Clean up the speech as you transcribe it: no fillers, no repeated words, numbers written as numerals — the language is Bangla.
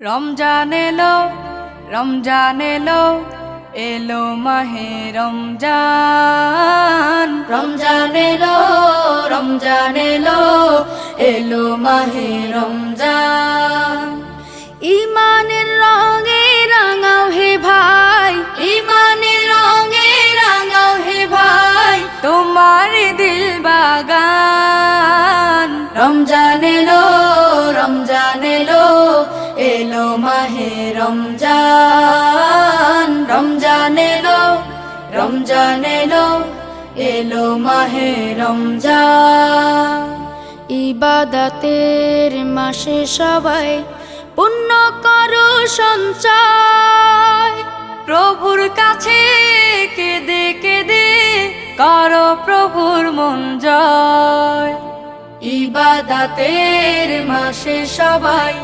রমজান এলো, রমজান এলো, এলো মাহে রমজান। রমজান এলো, রমজান এলো, এলো মাহে রমজান। ইমানের রঙে রাঙাও হে ভাই, ইমানের রঙে রাঙাও হে ভাই, তোমার দিল বাগান। রমজান এলো, রমজান এলো, এলো মাহে রমজান। রমজান এলো, রমজান এলো, এলো মাহে রমজান। ইবাদতের মাসে সবাই পুণ্য করো সঞ্চয়, প্রভুর কাছে কেঁদে কেঁদে করো প্রভুর মন জয়। ইবাদতের মাসে সবাই